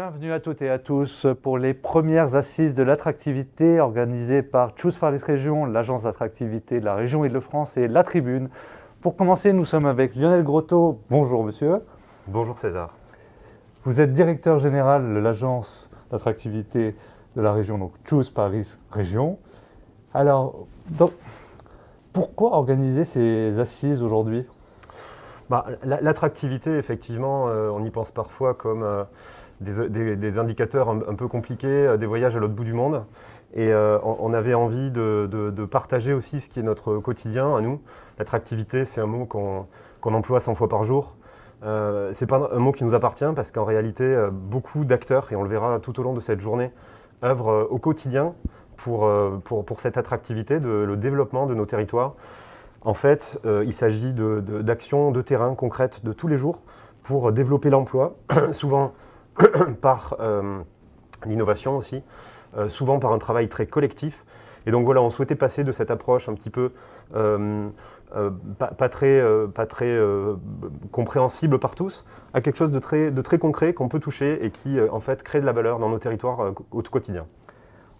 Bienvenue à toutes et à tous pour les premières assises de l'attractivité organisées par Choose Paris Région, l'agence d'attractivité de la région Île-de-France et La Tribune. Pour commencer, nous sommes avec Lionel Grotto. Bonjour monsieur. Bonjour César. Vous êtes directeur général de l'agence d'attractivité de la région, donc Choose Paris Région. Alors, pourquoi organiser ces assises aujourd'hui ? L'attractivité, effectivement, on y pense parfois comme des indicateurs un peu compliqués, des voyages à l'autre bout du monde. Et on avait envie de partager aussi ce qui est notre quotidien à nous. L'attractivité, c'est un mot qu'on emploie 100 fois par jour. Ce n'est pas un mot qui nous appartient parce qu'en réalité, beaucoup d'acteurs, et on le verra tout au long de cette journée, œuvrent au quotidien pour cette attractivité, le développement de nos territoires. En fait, il s'agit d'actions de terrain concrètes de tous les jours pour développer l'emploi, souvent par l'innovation aussi, souvent par un travail très collectif. Et donc voilà, on souhaitait passer de cette approche un petit peu pas très compréhensible par tous, à quelque chose de très concret qu'on peut toucher et qui en fait crée de la valeur dans nos territoires au quotidien.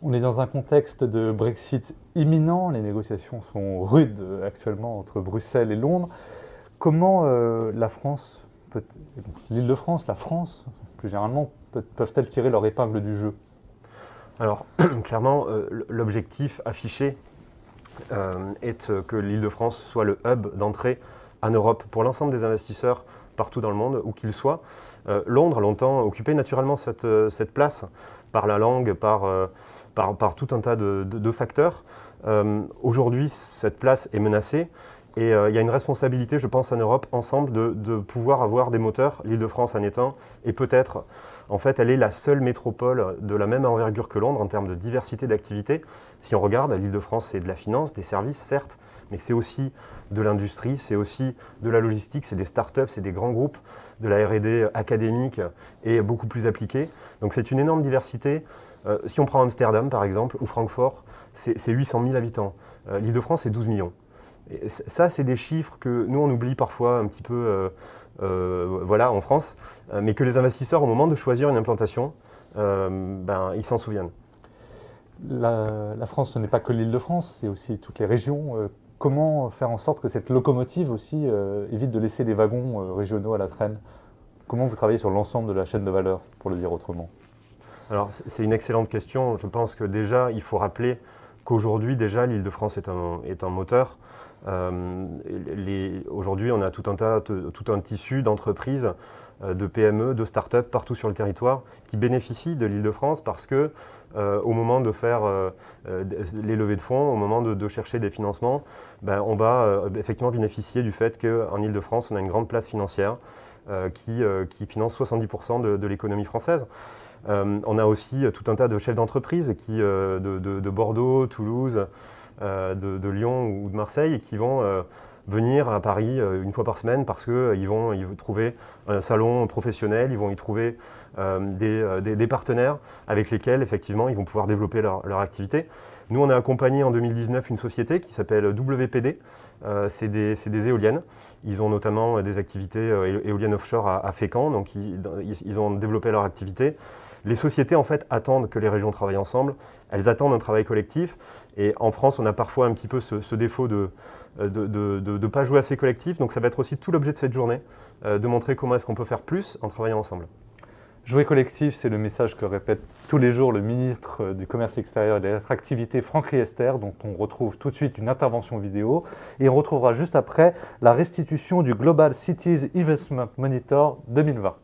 On est dans un contexte de Brexit imminent, les négociations sont rudes actuellement entre Bruxelles et Londres. Comment la France, l'Île-de-France, la France plus généralement, peuvent-elles tirer leur épingle du jeu ? Alors clairement, l'objectif affiché est que l'Île-de-France soit le hub d'entrée en Europe pour l'ensemble des investisseurs partout dans le monde, où qu'ils soient. Londres a longtemps occupé naturellement cette place par la langue, par tout un tas de facteurs. Aujourd'hui, cette place est menacée et il y a une responsabilité, je pense, en Europe, ensemble, de pouvoir avoir des moteurs, l'Île-de-France en étant, et peut-être, en fait, elle est la seule métropole de la même envergure que Londres en termes de diversité d'activités. Si on regarde, l'Île-de-France, c'est de la finance, des services, certes, mais c'est aussi de l'industrie, c'est aussi de la logistique, c'est des startups, c'est des grands groupes, de la R&D académique et beaucoup plus appliquée. Donc c'est une énorme diversité. Si on prend Amsterdam, par exemple, ou Francfort, c'est 800 000 habitants. L'Île-de-France, c'est 12 millions. Et ça, c'est des chiffres que nous, on oublie parfois un petit peu en France, mais que les investisseurs, au moment de choisir une implantation, ils s'en souviennent. La France, ce n'est pas que l'Île-de-France, c'est aussi toutes les régions. Comment faire en sorte que cette locomotive aussi évite de laisser les wagons régionaux à la traîne ? Comment vous travaillez sur l'ensemble de la chaîne de valeur, pour le dire autrement ? Alors, c'est une excellente question. Je pense que déjà, il faut rappeler qu'aujourd'hui, déjà, l'Île-de-France est un moteur. Aujourd'hui, on a tout un tissu d'entreprises, de PME, de start-up partout sur le territoire qui bénéficient de l'Île-de-France parce que au moment de faire les levées de fonds, au moment de chercher des financements, on va effectivement bénéficier du fait qu'en Île-de-France, on a une grande place financière qui finance 70% de l'économie française. On a aussi tout un tas de chefs d'entreprise de Bordeaux, Toulouse, de Lyon ou de Marseille qui vont venir à Paris une fois par semaine parce qu'ils vont y trouver un salon professionnel, ils vont y trouver des partenaires avec lesquels effectivement ils vont pouvoir développer leur activité. Nous, on a accompagné en 2019 une société qui s'appelle WPD, c'est des éoliennes. Ils ont notamment des activités éoliennes offshore à Fécamp, donc ils ont développé leur activité. Les sociétés, en fait, attendent que les régions travaillent ensemble. Elles attendent un travail collectif. Et en France, on a parfois un petit peu ce défaut de ne pas jouer assez collectif. Donc ça va être aussi tout l'objet de cette journée, de montrer comment est-ce qu'on peut faire plus en travaillant ensemble. Jouer collectif, c'est le message que répète tous les jours le ministre du Commerce extérieur et de l'attractivité, Franck Riester, dont on retrouve tout de suite une intervention vidéo. Et on retrouvera juste après la restitution du Global Cities Investment Monitor 2020.